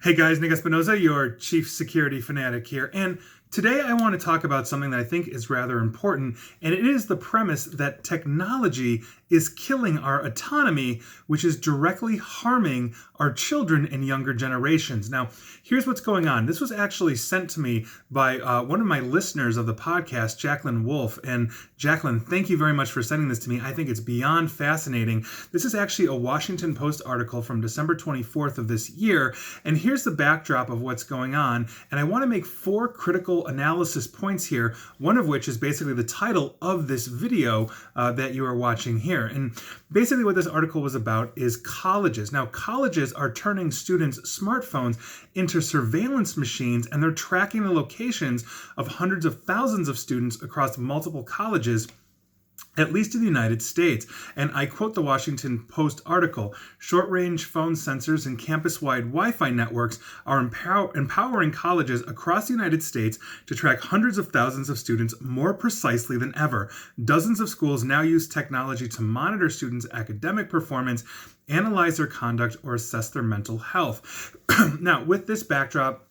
Hey guys, Nick Espinoza, your chief security fanatic here. And today I want to talk about something that I think is rather important, and it is the premise that technology is killing our autonomy, which is directly harming our children and younger generations. Now, here's what's going on. This was actually sent to me by one of my listeners of the podcast, Jacqueline Wolf. And Jacqueline, thank you very much for sending this to me. I think it's beyond fascinating. This is actually a Washington Post article from December 24th of this year. And here's the backdrop of what's going on. And I want to make 4 critical analysis points here, one of which is basically the title of this video that you are watching here. And basically what this article was about is colleges. Now, colleges are turning students' smartphones into surveillance machines, and they're tracking the locations of hundreds of thousands of students across multiple colleges, at least in the United States. And I quote the Washington Post article, "Short-range phone sensors and campus-wide Wi-Fi networks are empowering colleges across the United States to track hundreds of thousands of students more precisely than ever. Dozens of schools now use technology to monitor students' academic performance, analyze their conduct, or assess their mental health." Now, with this backdrop,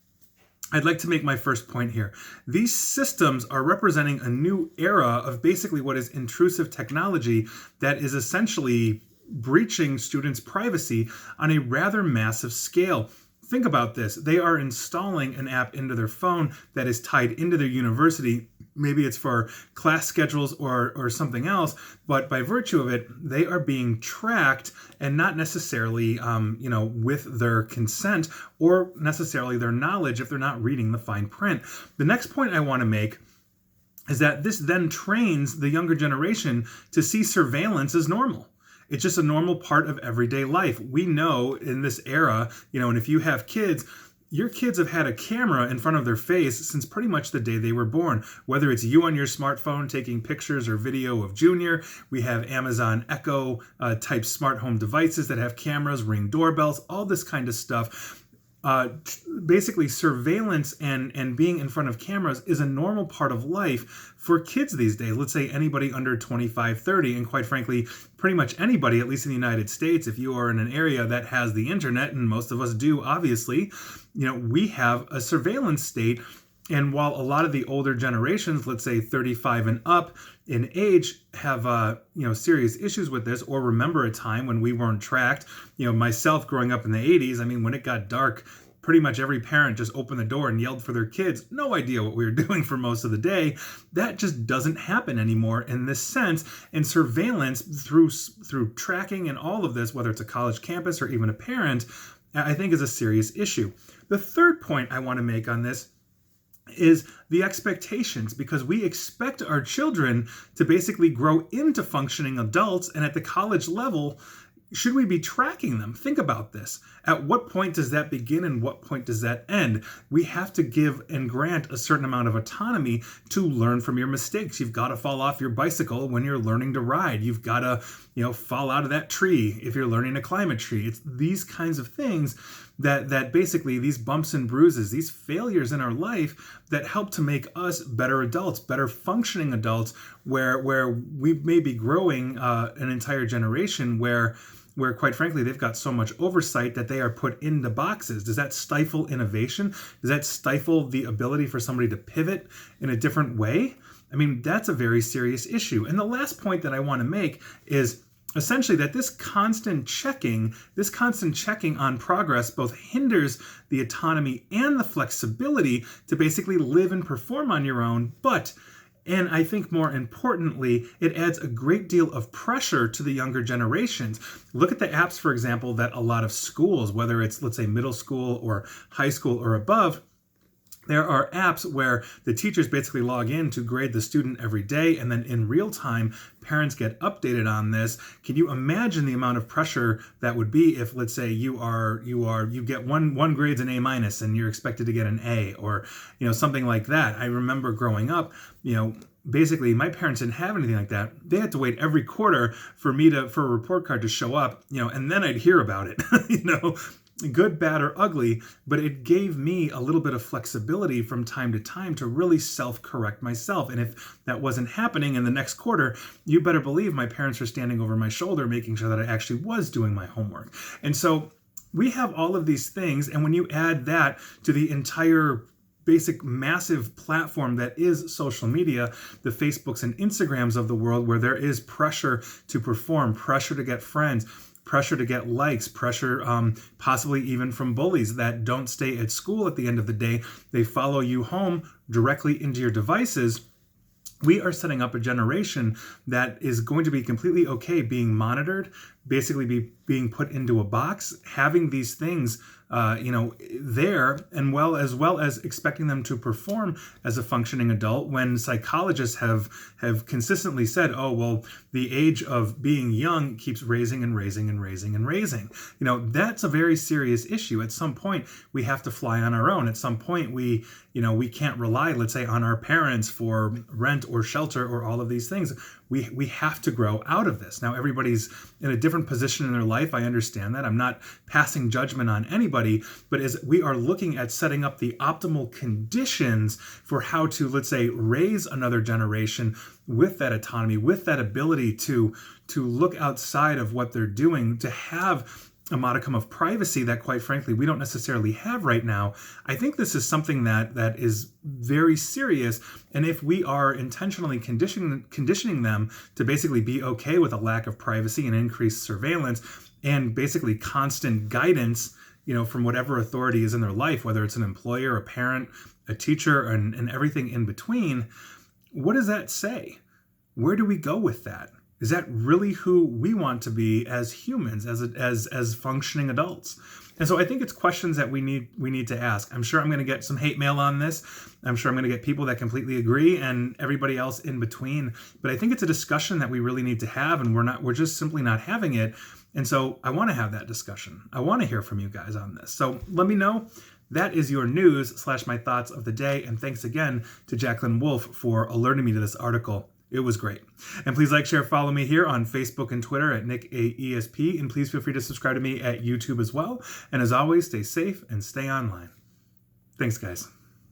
I'd like to make my first point here. These systems are representing a new era of basically what is intrusive technology that is essentially breaching students' privacy on a rather massive scale. Think about this. They are installing an app into their phone that is tied into their university. Maybe it's for class schedules or something else, but by virtue of it, they are being tracked, and not necessarily, with their consent or necessarily their knowledge if they're not reading the fine print. The next point I want to make is that this then trains the younger generation to see surveillance as normal. It's just a normal part of everyday life. We know in this era, and if you have kids, your kids have had a camera in front of their face since pretty much the day they were born. Whether it's you on your smartphone taking pictures or video of Junior, we have Amazon Echo type smart home devices that have cameras, Ring doorbells, all this kind of stuff. Basically, surveillance and being in front of cameras is a normal part of life for kids these days. Let's say anybody under 25, 30, and quite frankly, pretty much anybody, at least in the United States, if you are in an area that has the internet, and most of us do, obviously, we have a surveillance state. And while a lot of the older generations, let's say 35 and up in age, have serious issues with this, or remember a time when we weren't tracked, myself growing up in the 80s, when it got dark, pretty much every parent just opened the door and yelled for their kids. No idea what we were doing for most of the day. That just doesn't happen anymore in this sense. And surveillance through tracking and all of this, whether it's a college campus or even a parent, I think is a serious issue. The third point I want to make on this is the expectations, because we expect our children to basically grow into functioning adults, and at the college level, should we be tracking them? Think about this. At what point does that begin and what point does that end? We have to give and grant a certain amount of autonomy to learn from your mistakes. You've got to fall off your bicycle when you're learning to ride. You've got to, fall out of that tree if you're learning to climb a tree. It's these kinds of things that basically these bumps and bruises, these failures in our life that help to make us better adults, better functioning adults, where we may be growing an entire generation where quite frankly, they've got so much oversight that they are put into boxes. Does that stifle innovation? Does that stifle the ability for somebody to pivot in a different way? That's a very serious issue. And the last point that I want to make is essentially that this constant checking on progress both hinders the autonomy and the flexibility to basically live and perform on your own, and I think more importantly, it adds a great deal of pressure to the younger generations. Look at the apps, for example, that a lot of schools, whether it's, let's say, middle school or high school or above, there are apps where the teachers basically log in to grade the student every day, and then in real time, parents get updated on this. Can you imagine the amount of pressure that would be if, let's say, you get one grade's an A- and you're expected to get an A, or something like that. I remember growing up, basically my parents didn't have anything like that. They had to wait every quarter for a report card to show up, and then I'd hear about it, good, bad, or ugly, but it gave me a little bit of flexibility from time to time to really self-correct myself. And if that wasn't happening in the next quarter, you better believe my parents were standing over my shoulder, making sure that I actually was doing my homework. And so we have all of these things, and when you add that to the entire basic massive platform that is social media, the Facebooks and Instagrams of the world, where there is pressure to perform, pressure to get friends, pressure to get likes, pressure possibly even from bullies that don't stay at school at the end of the day. They follow you home directly into your devices. We are setting up a generation that is going to be completely okay being monitored, basically being put into a box, having these things there, and well as expecting them to perform as a functioning adult, when psychologists have consistently said, oh, well, the age of being young keeps raising and raising and raising and raising. That's a very serious issue. At some point, we have to fly on our own. At some point, we can't rely, let's say, on our parents for rent or shelter or all of these things. We have to grow out of this. Now, everybody's in a different position in their life. I understand that. I'm not passing judgment on anybody, but as we are looking at setting up the optimal conditions for how to, let's say, raise another generation with that autonomy, with that ability to look outside of what they're doing, to have a modicum of privacy that, quite frankly, we don't necessarily have right now. I think this is something that is very serious. And if we are intentionally conditioning them to basically be okay with a lack of privacy and increased surveillance and basically constant guidance, from whatever authority is in their life, whether it's an employer, a parent, a teacher, and everything in between, what does that say? Where do we go with that? Is that really who we want to be as humans, as functioning adults? And so I think it's questions that we need to ask. I'm sure I'm going to get some hate mail on this. I'm sure I'm going to get people that completely agree and everybody else in between. But I think it's a discussion that we really need to have, and we're just simply not having it. And so I want to have that discussion. I want to hear from you guys on this. So let me know. That is your news / my thoughts of the day. And thanks again to Jacqueline Wolf for alerting me to this article. It was great. And please like, share, follow me here on Facebook and Twitter at NickAESP. And please feel free to subscribe to me at YouTube as well. And as always, stay safe and stay online. Thanks, guys.